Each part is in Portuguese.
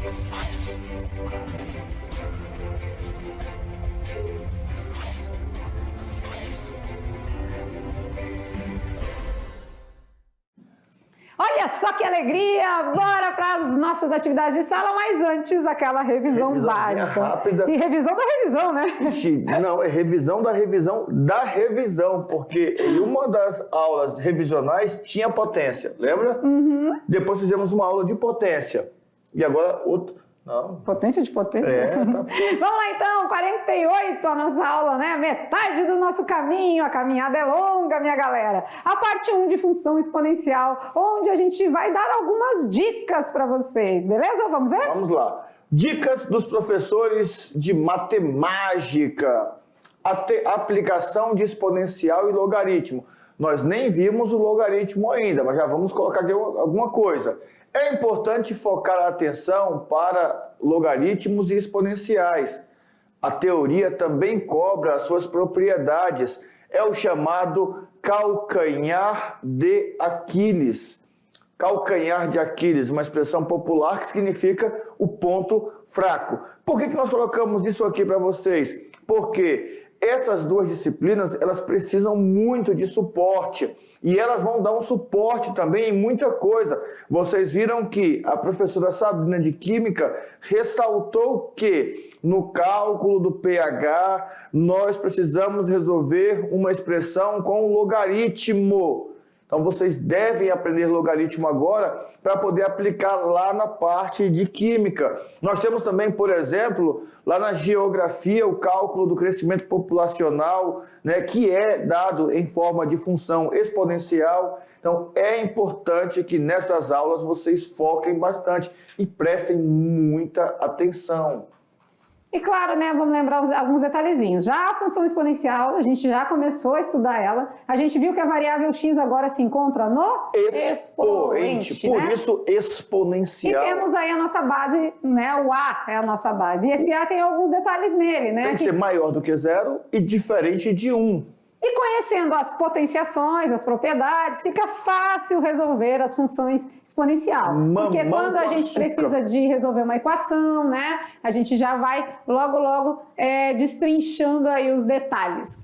Olha só que alegria! Bora para as nossas atividades de sala, mas antes aquela revisão básica. Rápida. E revisão da revisão, né? Não, é revisão da revisão, porque em uma das aulas revisionais tinha potência, lembra? Uhum. Depois fizemos uma aula de potência. E agora outra. Não. Potência de potência? É, tá. Vamos lá então, 48 a nossa aula, né? Metade do nosso caminho, a caminhada é longa, minha galera. A parte 1 de função exponencial, onde a gente vai dar algumas dicas para vocês, beleza? Vamos ver? Vamos lá. Dicas dos professores de matemática. Aplicação de exponencial e logaritmo. Nós nem vimos o logaritmo ainda, mas já vamos colocar aqui alguma coisa. É importante focar a atenção para logaritmos e exponenciais. A teoria também cobra as suas propriedades. É o chamado calcanhar de Aquiles. Calcanhar de Aquiles, uma expressão popular que significa o ponto fraco. Por que nós colocamos isso aqui para vocês? Porque essas duas disciplinas, elas precisam muito de suporte. E elas vão dar um suporte também em muita coisa. Vocês viram que a professora Sabrina de Química ressaltou que no cálculo do pH nós precisamos resolver uma expressão com logaritmo. Então vocês devem aprender logaritmo agora para poder aplicar lá na parte de química. Nós temos também, por exemplo, lá na geografia, o cálculo do crescimento populacional, né, que é dado em forma de função exponencial. Então é importante que nessas aulas vocês foquem bastante e prestem muita atenção. E claro, né, vamos lembrar alguns detalhezinhos. Já a função exponencial, a gente já começou a estudar ela. A gente viu que a variável x agora se encontra no expoente, por né? isso exponencial. E temos aí a nossa base, né, o a é a nossa base. E esse a tem alguns detalhes nele, né? Tem que ser maior do que 0 e diferente de 1. E conhecendo as potenciações, as propriedades, fica fácil resolver as funções exponencial. Porque quando a gente precisa de resolver uma equação, né, a gente já vai logo destrinchando aí os detalhes.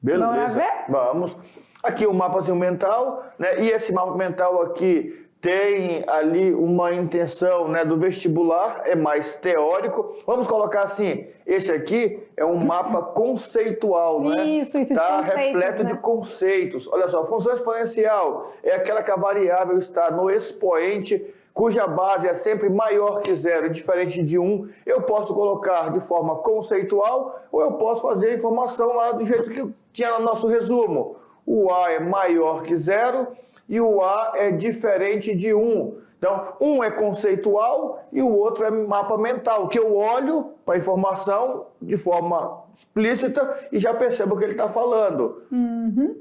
Beleza. Vamos ver? Vamos. Aqui o mapazinho mental, né? E esse mapa mental aqui tem ali uma intenção, né, do vestibular, é mais teórico. Vamos colocar assim, esse aqui é um mapa conceitual, né? Isso, de tá conceitos, repleto, né? de conceitos. Olha só, função exponencial é aquela que a variável está no expoente, cuja base é sempre maior que 0, diferente de 1. Eu posso colocar de forma conceitual ou eu posso fazer a informação lá do jeito que tinha no nosso resumo. O A é maior que 0 e o A é diferente de 1. Então, um é conceitual e o outro é mapa mental, que eu olho para a informação de forma explícita e já percebo o que ele está falando. Uhum.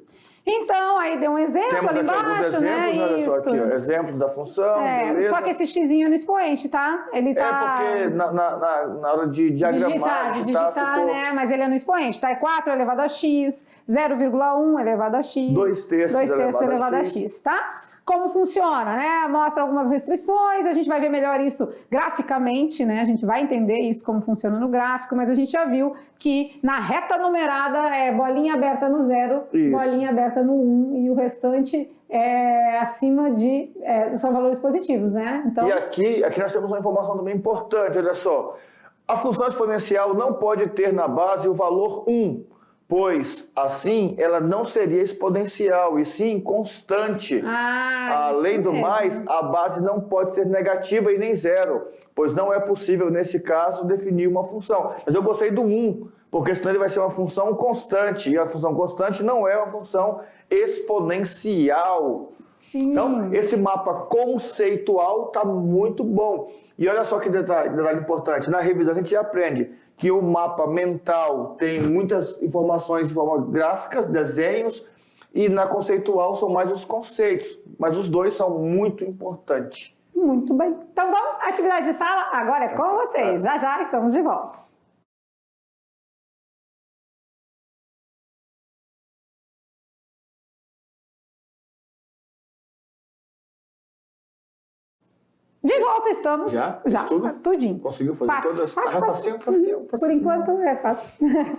Então, aí deu um exemplo Temos ali aqui alguns embaixo, exemplos, né? olha Isso. só aqui, ó, exemplos da função, beleza? Só que esse xizinho é no expoente, tá? Ele tá... É porque na hora de diagramar... digitar, né? Mas ele é no expoente, tá? É 4 elevado a x, 0,1 elevado a x, 2 terços elevado a x, tá? Como funciona, né? Mostra algumas restrições, a gente vai ver melhor isso graficamente, né? A gente vai entender isso, como funciona no gráfico, mas a gente já viu que na reta numerada é bolinha aberta no 0, bolinha aberta no 1 e o restante é acima de... são valores positivos, né? Então... E aqui nós temos uma informação também importante, olha só. A função exponencial não pode ter na base o valor 1, pois assim ela não seria exponencial, e sim constante. Além do mais, a base não pode ser negativa e nem 0, pois não é possível, nesse caso, definir uma função. Mas eu gostei do 1, porque senão ele vai ser uma função constante, e a função constante não é uma função exponencial. Sim. Então, esse mapa conceitual está muito bom. E olha só que detalhe importante, na revisão a gente já aprende que o mapa mental tem muitas informações de forma gráficas, desenhos, e na conceitual são mais os conceitos, mas os dois são muito importantes. Muito bem. Então vamos, atividade de sala agora é com vocês. Já já estamos de volta. De volta estamos. Já? Tudo? Tudinho. Conseguiu fazer fácil, todas? Fácil. Facinho. Por enquanto é fácil.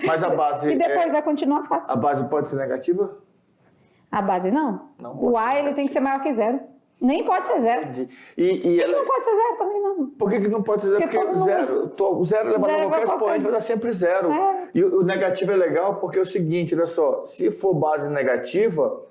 Mas a base... E depois vai continuar fácil. A base pode ser negativa? A base não. Não O A ele tem que ser maior que 0. Nem pode ser 0. Entendi. E não pode ser 0 também, não. Por que não pode ser 0? Porque zero elevado a qualquer expoente vai dar sempre 0. É. E o negativo é legal porque é o seguinte, olha só, se for base negativa,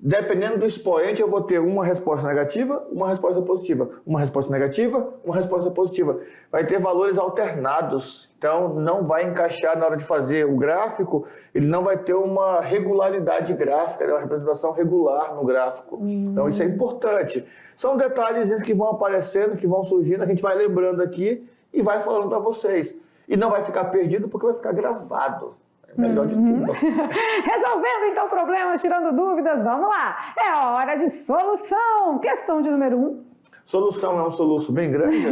dependendo do expoente, eu vou ter uma resposta negativa, uma resposta positiva. Uma resposta negativa, uma resposta positiva. Vai ter valores alternados. Então, não vai encaixar na hora de fazer o gráfico, ele não vai ter uma regularidade gráfica, uma representação regular no gráfico. Então, isso é importante. São detalhes que vão aparecendo, que vão surgindo, a gente vai lembrando aqui e vai falando para vocês. E não vai ficar perdido porque vai ficar gravado. É melhor de tudo. Resolvendo então problemas, tirando dúvidas, vamos lá. É a hora de solução. Questão de número 1. Solução é um soluço bem grande.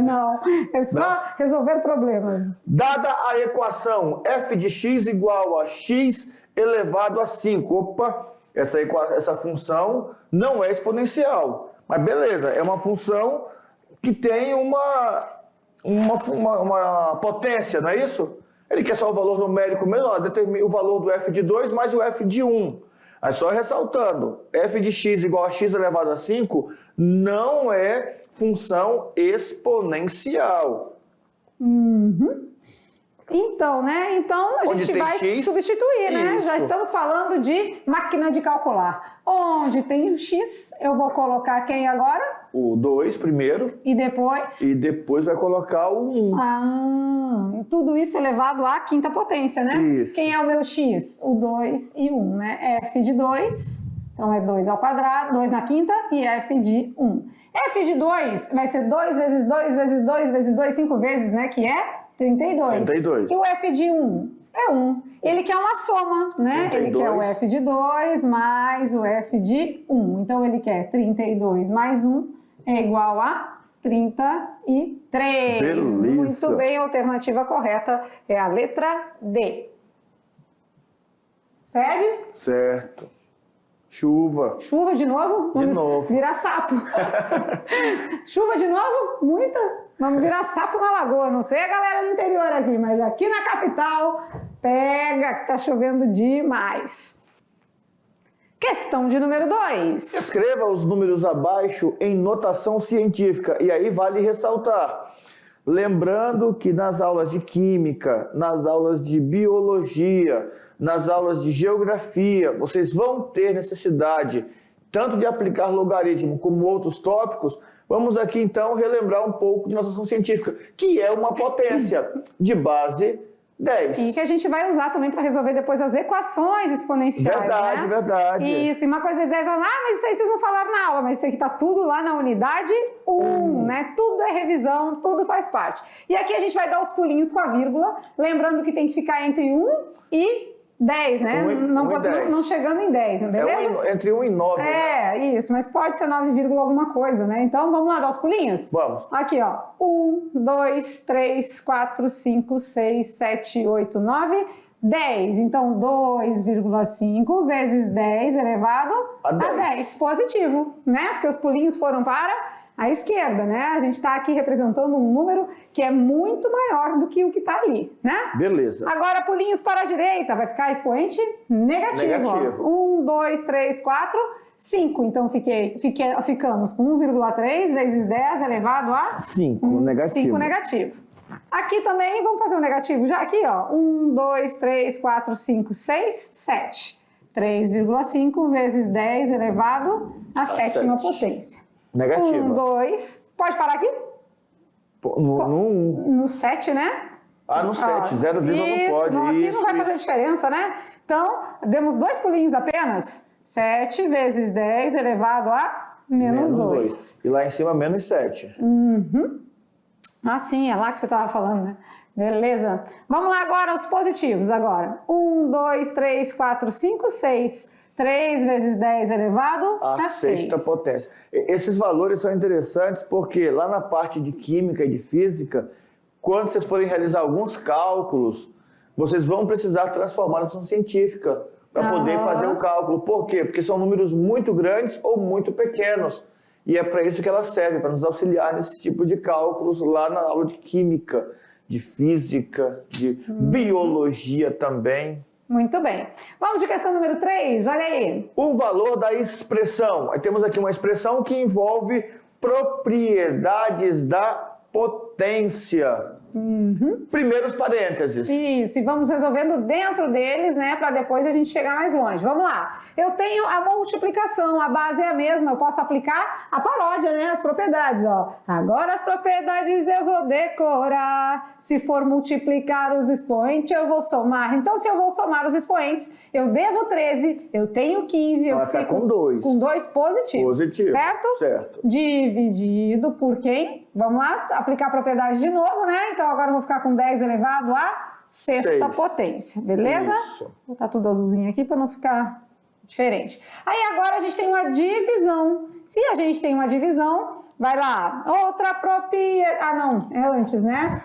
Não. É só resolver problemas. Dada a equação f de x igual a x elevado a 5. Opa, essa função não é exponencial. Mas beleza, é uma função que tem uma potência, não é isso? Ele quer só o valor numérico menor, determina o valor do f de 2 mais o f de 1. Aí só ressaltando, f de x igual a x elevado a 5 não é função exponencial. Então, né? Então a gente vai substituir, né? Isso. Já estamos falando de máquina de calcular. Onde tem o x, eu vou colocar quem agora? O 2 primeiro. E depois? E depois vai colocar o 1. Tudo isso elevado à quinta potência, né? Isso. Quem é o meu x? O 2 e 1, né? F de 2, então é 2 ao quadrado, 2 na quinta, e F de 1. F de 2 vai ser 2 vezes 2 vezes 2 vezes 2, 5 vezes, né? Que é 32. 32. E o F de 1 é 1. Ele quer uma soma, né? 32. Ele quer o F de 2 mais o F de 1. Então, ele quer 32 mais 1 é igual a 33. Beleza. Muito bem, a alternativa correta é a letra D. Segue? Certo. Chuva. Chuva de novo? De novo. Virar sapo. Chuva de novo? Muita? Vamos virar sapo na lagoa. Não sei a galera do interior aqui, mas aqui na capital, pega que tá chovendo demais. Questão de número 2. Escreva os números abaixo em notação científica. E aí vale ressaltar. Lembrando que nas aulas de química, nas aulas de biologia, nas aulas de geografia, vocês vão ter necessidade tanto de aplicar logaritmo como outros tópicos. Vamos aqui então relembrar um pouco de notação científica, que é uma potência de base 10. E que a gente vai usar também para resolver depois as equações exponenciais. Verdade, né? verdade. Isso, e uma coisa de 10 anos, mas isso aí vocês não falaram na aula, mas isso aqui tá tudo lá na unidade 1, né? Tudo é revisão, tudo faz parte. E aqui a gente vai dar os pulinhos com a vírgula, lembrando que tem que ficar entre 1 e 10, né? Não chegando em 10, beleza? Entre 1 e 9. Isso, mas pode ser 9, alguma coisa, né? Então, vamos lá dar os pulinhos? Vamos. Aqui, ó. 1, 2, 3, 4, 5, 6, 7, 8, 9, 10. Então, 2,5 vezes 10 elevado a 10. Positivo, né? Porque os pulinhos foram para a esquerda, né? A gente está aqui representando um número que é muito maior do que o que está ali, né? Beleza. Agora, pulinhos para a direita, vai ficar expoente negativo. 1, 2, 3, 4, 5. Então, ficamos com 1,3 vezes 10 elevado a 5 negativo. 5 negativo. Aqui também, vamos fazer um negativo já aqui, ó. 1, 2, 3, 4, 5, 6, 7. 3,5 vezes 10 elevado a sétima potência. Negativa. 1, 2. Pode parar aqui? No 7, né? No 7. 0, não pode. Aqui não vai fazer diferença, né? Então, demos 2 pulinhos apenas. 7 vezes 10 elevado a menos 2. E lá em cima, menos 7. Sim, é lá que você estava falando, né? Beleza. Vamos lá agora, os positivos agora. 1, 2, 3, 4, 5, 6. 3 vezes 10 elevado a 6. Sexta potência. Esses valores são interessantes porque lá na parte de química e de física, quando vocês forem realizar alguns cálculos, vocês vão precisar transformar na notação científica para poder fazer o cálculo. Por quê? Porque são números muito grandes ou muito pequenos. E é para isso que ela serve, para nos auxiliar nesse tipo de cálculos lá na aula de química, de física, de biologia também. Muito bem. Vamos de questão número 3, olha aí. O valor da expressão. Aí temos aqui uma expressão que envolve propriedades da potência. Primeiros parênteses. Isso, e vamos resolvendo dentro deles, né, para depois a gente chegar mais longe. Vamos lá. Eu tenho a multiplicação, a base é a mesma, eu posso aplicar a paródia, né, as propriedades, ó. Agora as propriedades eu vou decorar. Se for multiplicar os expoentes, eu vou somar. Então, se eu vou somar os expoentes, eu devo 13, eu tenho 15, eu fico com 2. Com 2 positivos. Positivo. Certo? Certo. Dividido por quem? Vamos lá, aplicar a propriedade de novo, né? Então agora eu vou ficar com 10 elevado à sexta potência, beleza? Isso. Vou botar tudo azulzinho aqui para não ficar diferente. Aí agora a gente tem uma divisão. Se a gente tem uma divisão, vai lá, outra propriedade... Ah, não, é antes, né?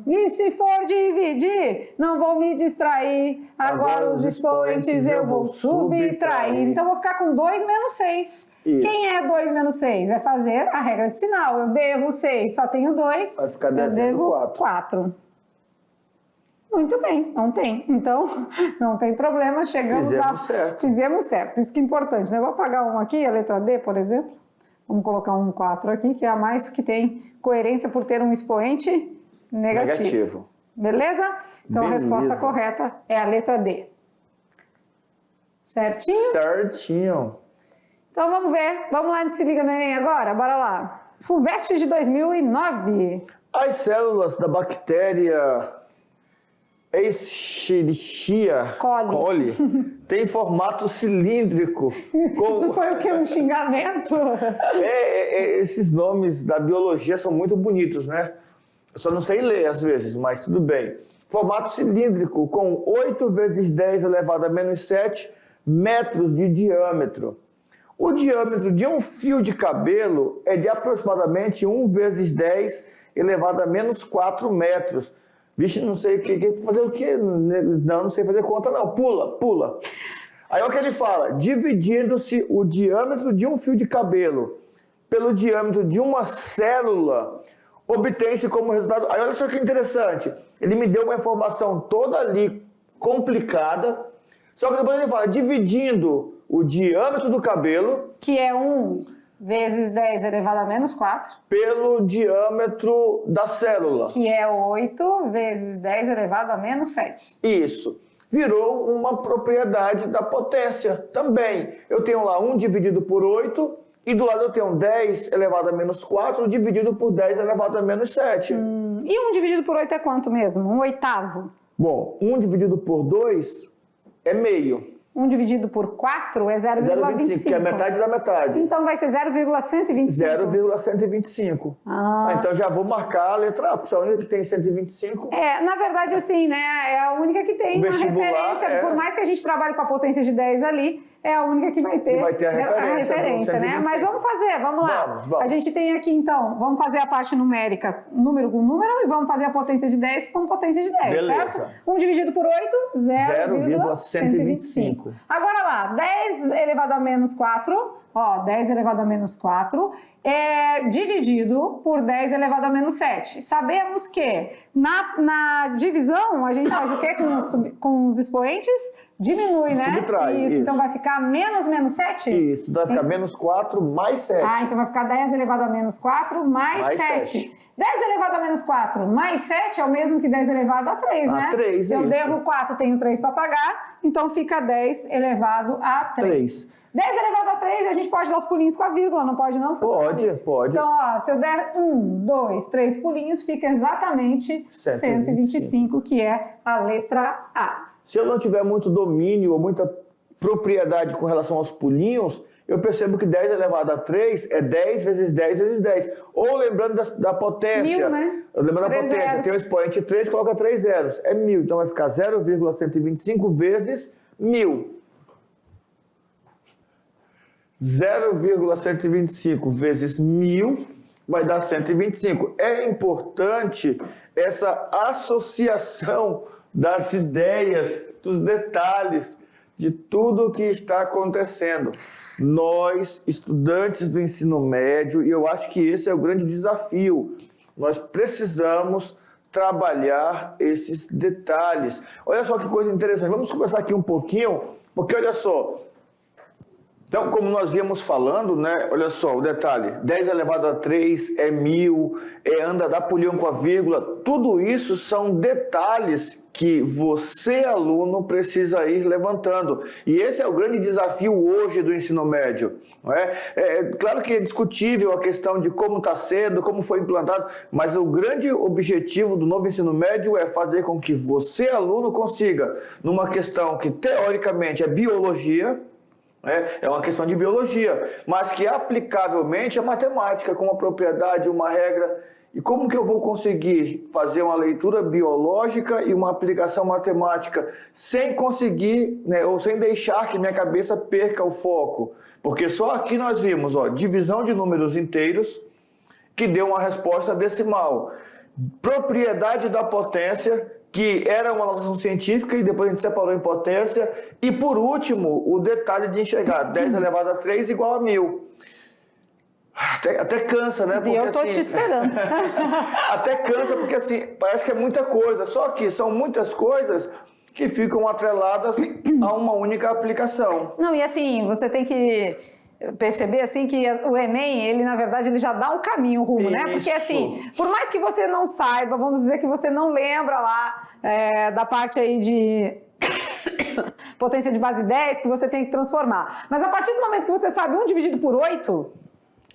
E se for dividir, não vou me distrair. Agora os expoentes eu vou subtrair. Então, eu vou ficar com 2 menos 6. Isso. Quem é 2 menos 6? É fazer a regra de sinal. Eu devo 6, só tenho 2. Vai ficar eu devo 4. 4. Muito bem, não tem. Então, não tem problema. Fizemos certo. Isso que é importante, né? Eu vou apagar um aqui, a letra D, por exemplo. Vamos colocar um 4 aqui, que é a mais que tem coerência por ter um expoente negativo. Beleza? Então, Beleza. A resposta correta é a letra D. Certinho? Certinho. Então, vamos ver. Vamos lá, se liga no Enem agora? Bora lá. FUVEST de 2009. As células da bactéria Escherichia coli têm formato cilíndrico. Isso foi o que? Um xingamento? Esses nomes da biologia são muito bonitos, né? Eu só não sei ler às vezes, mas tudo bem. Formato cilíndrico com 8 vezes 10 elevado a menos 7 metros de diâmetro. O diâmetro de um fio de cabelo é de aproximadamente 1 vezes 10 elevado a menos 4 metros. Vixe, não sei fazer o quê? Não sei fazer conta não. Pula. Aí é o que ele fala, dividindo-se o diâmetro de um fio de cabelo pelo diâmetro de uma célula, obtém-se como resultado... Aí olha só que interessante, ele me deu uma informação toda ali complicada, só que depois ele fala, dividindo o diâmetro do cabelo... Que é 1 vezes 10 elevado a menos 4. Pelo diâmetro da célula. Que é 8 vezes 10 elevado a menos 7. Isso. Virou uma propriedade da potência também. Eu tenho lá 1 dividido por 8 e do lado eu tenho 10 elevado a menos 4 dividido por 10 elevado a menos 7. E 1 dividido por 8 é quanto mesmo? 1/8? Bom, 1 dividido por 2 é meio. 1 dividido por 4 é 0,25. Que é metade da metade. Então vai ser 0,125. 0,125. Então já vou marcar a letra A, porque a única que tem 125. Na verdade, assim, né? É a única que tem uma referência. Por mais que a gente trabalhe com a potência de 10 ali, é a única que vai ter a referência, né? Mas vamos lá. Vamos. A gente tem aqui, então, vamos fazer a parte numérica, número com número, e vamos fazer a potência de 10 com potência de 10, beleza. Certo? 1 dividido por 8, 0,125. Agora lá, 10 elevado a menos 4, 10 elevado a menos 4, é dividido por 10 elevado a menos 7. Sabemos que na divisão, a gente faz o quê com os expoentes? Diminui, né? Subtrai, isso. Então vai ficar menos 7? Isso, então vai ficar menos 4 mais 7. Então vai ficar 10 elevado a menos 4 mais 7. 10 elevado a menos 4 mais 7 é o mesmo que 10 elevado a 3, né? 3, eu isso. devo 4, tenho 3 para pagar, então fica 10 elevado a 3. 10 elevado a 3, a gente pode dar os pulinhos com a vírgula, não pode não? Pode. Então, se eu der 1, 2, 3 pulinhos, fica exatamente 125, que é a letra A. Se eu não tiver muito domínio ou muita propriedade com relação aos pulinhos, eu percebo que 10 elevado a 3 é 10 vezes 10 vezes 10. Ou lembrando da potência. 1000, né? Lembrando da potência, zeros. tem o expoente 3, coloca 3 zeros. É 1000, então vai ficar 0,125 vezes 1000. 0,125 vezes 1000 vai dar 125. É importante essa associação das ideias, dos detalhes, de tudo o que está acontecendo. Nós, estudantes do ensino médio, e eu acho que esse é o grande desafio, nós precisamos trabalhar esses detalhes. Olha só que coisa interessante, vamos conversar aqui um pouquinho, porque olha só, então, como nós viemos falando, né? Olha só o detalhe, 10 elevado a 3 é 1000, anda da polião com a vírgula, tudo isso são detalhes que você, aluno, precisa ir levantando. E esse é o grande desafio hoje do ensino médio. Não é? Claro que é discutível a questão de como está sendo, como foi implantado, mas o grande objetivo do novo ensino médio é fazer com que você, aluno, consiga, numa questão que teoricamente é biologia, é uma questão de biologia, mas que aplicavelmente é matemática, com uma propriedade, uma regra. E como que eu vou conseguir fazer uma leitura biológica e uma aplicação matemática sem conseguir, né, ou sem deixar que minha cabeça perca o foco? Porque só aqui nós vimos, divisão de números inteiros, que deu uma resposta decimal. Propriedade da potência, que era uma notação científica e depois a gente separou em potência. E por último, o detalhe de enxergar 10 elevado a 3 igual a 1000. Até cansa, né? Porque, eu tô te esperando. Até cansa, porque assim, parece que é muita coisa. Só que são muitas coisas que ficam atreladas a uma única aplicação. Não, e assim, você tem que perceber assim que o Enem, ele na verdade ele já dá um caminho, um rumo, né? Porque assim, por mais que você não saiba, vamos dizer que você não lembra lá da parte aí de potência de base 10 que você tem que transformar. Mas a partir do momento que você sabe 1 dividido por 8,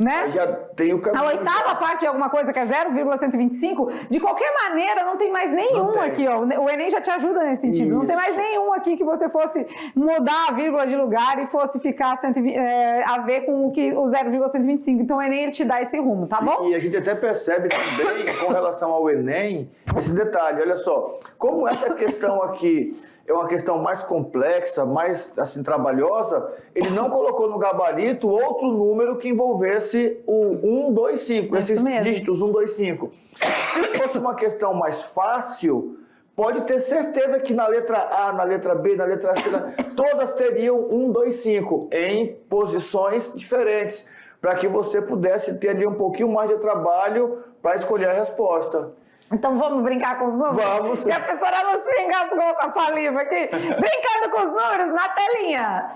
né? Aí já tem o caminho. A oitava parte de alguma coisa que é 0,125, de qualquer maneira não tem mais nenhum aqui, ó. O Enem já te ajuda nesse sentido. Isso. Não tem mais nenhum aqui que você fosse mudar a vírgula de lugar e fosse ficar a ver com o 0,125. Então o Enem ele te dá esse rumo, tá bom? E a gente até percebe também, com relação ao Enem, esse detalhe. Olha só, como essa questão aqui é uma questão mais complexa, mais assim, trabalhosa, ele não colocou no gabarito outro número que envolvesse o 1, 2, 5, esses dígitos 1, 2, 5. Se fosse uma questão mais fácil, pode ter certeza que na letra A, na letra B, na letra C, todas teriam 1, 2, 5 em posições diferentes, para que você pudesse ter ali um pouquinho mais de trabalho para escolher a resposta. Então vamos brincar com os números? Vamos. E a professora não se engasgou com a saliva aqui. Brincando com os números na telinha.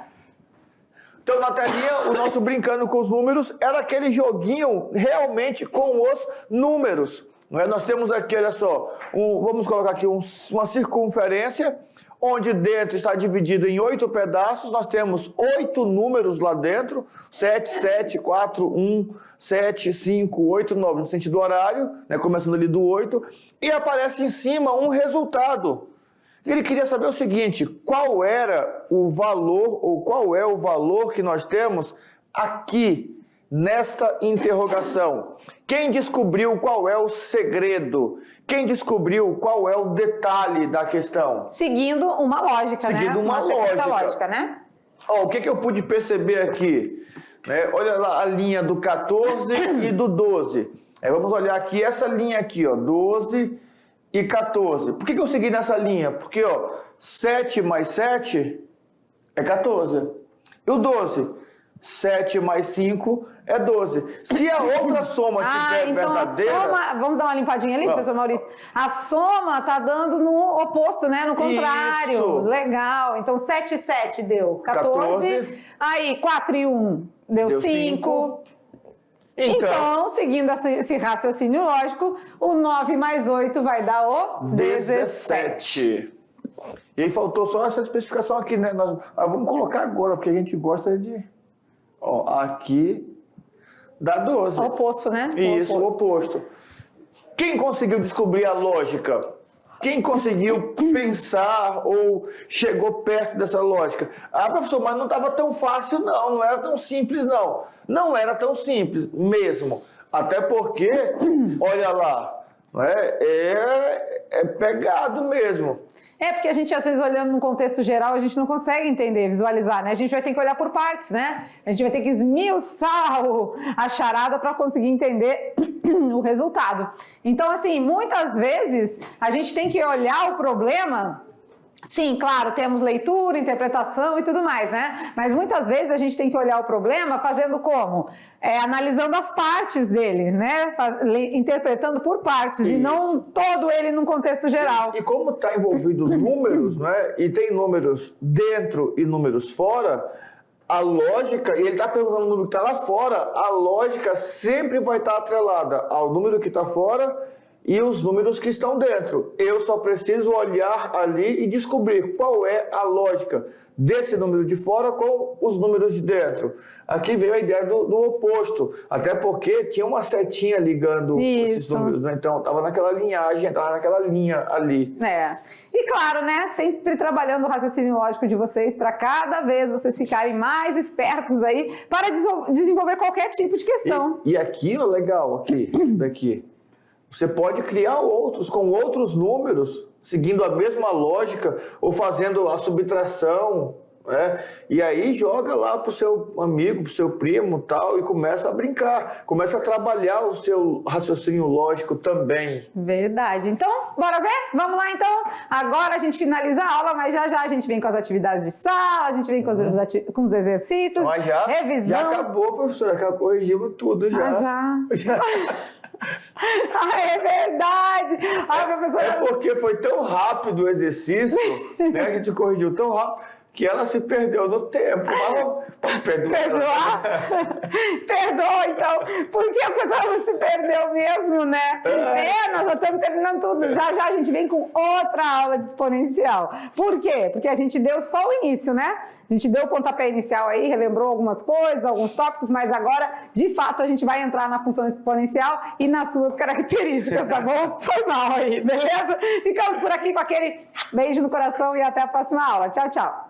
Então, na telinha, o nosso brincando com os números era aquele joguinho realmente com os números. Não é? Nós temos aqui, olha só, vamos colocar aqui uma circunferência, onde dentro está dividido em 8 pedaços. Nós temos 8 números lá dentro, 7, 7, 4, 1, 7, 5, 8, 9, no sentido horário, né, começando ali do 8, e aparece em cima um resultado. Ele queria saber o seguinte, qual era o valor, ou qual é o valor que nós temos aqui, nesta interrogação. Quem descobriu qual é o segredo? Quem descobriu qual é o detalhe da questão? Seguindo uma lógica, né? Seguindo uma lógica, né? O que eu pude perceber aqui? Olha lá a linha do 14 e do 12. Vamos olhar aqui essa linha aqui, ó, 12 e 14. Por que eu segui nessa linha? Porque, ó, 7 mais 7 é 14. E o 12? 7 mais 5 é 12. Se a outra soma tiver então verdadeira... A soma, vamos dar uma limpadinha ali, professor Maurício? A soma está dando no oposto, né? No contrário. Isso. Legal. Então 7 e 7 deu 14. Aí 4 e 1 deu 5. Então, seguindo esse raciocínio lógico, o 9 mais 8 vai dar o 17. E aí faltou só essa especificação aqui, né? Vamos colocar agora, porque a gente gosta de... Ó, aqui dá 12. O oposto, né? Isso, o oposto. Quem conseguiu descobrir a lógica? Quem conseguiu pensar ou chegou perto dessa lógica? Ah, professor, mas não estava tão fácil não, não era tão simples não. Não era tão simples mesmo. Até porque, olha lá, é pegado mesmo. Porque a gente, às vezes, olhando num contexto geral, a gente não consegue entender, visualizar, né? A gente vai ter que olhar por partes, né? A gente vai ter que esmiuçar a charada para conseguir entender o resultado. Então, assim, muitas vezes, a gente tem que olhar o problema Sim, claro, temos leitura, interpretação e tudo mais, né? Mas muitas vezes a gente tem que olhar o problema fazendo como? Analisando as partes dele, né? Interpretando por partes e não todo ele num contexto geral. E como está envolvido números, né? E tem números dentro e números fora, a lógica, e ele está perguntando o número que está lá fora, a lógica sempre vai estar atrelada ao número que está fora e os números que estão dentro. Eu só preciso olhar ali e descobrir qual é a lógica desse número de fora com os números de dentro. Aqui veio a ideia do oposto, até porque tinha uma setinha ligando esses números, né? Então estava naquela linhagem, estava naquela linha ali. E claro, né, sempre trabalhando o raciocínio lógico de vocês para cada vez vocês ficarem mais espertos aí para desenvolver qualquer tipo de questão. E aqui, ó, legal, aqui, isso daqui. Você pode criar outros com outros números, seguindo a mesma lógica ou fazendo a subtração, né? E aí joga lá para o seu amigo, para o seu primo tal, e começa a brincar, começa a trabalhar o seu raciocínio lógico também. Verdade. Então, bora ver? Vamos lá então? Agora a gente finaliza a aula, mas já a gente vem com as atividades de sala, a gente vem com os exercícios, mas revisão. Já acabou, professora, já corrigimos tudo já. Já. É verdade! Professora... É porque foi tão rápido o exercício, né? A gente corrigiu tão rápido que ela se perdeu no tempo. Perdoar? Perdoa, então. Porque a pessoa se perdeu mesmo, né? Nós já estamos terminando tudo. Já a gente vem com outra aula de exponencial. Por quê? Porque a gente deu só o início, né? A gente deu o pontapé inicial aí, relembrou algumas coisas, alguns tópicos, mas agora, de fato, a gente vai entrar na função exponencial e nas suas características, tá bom? Foi mal aí, beleza? Ficamos por aqui com aquele beijo no coração e até a próxima aula. Tchau, tchau.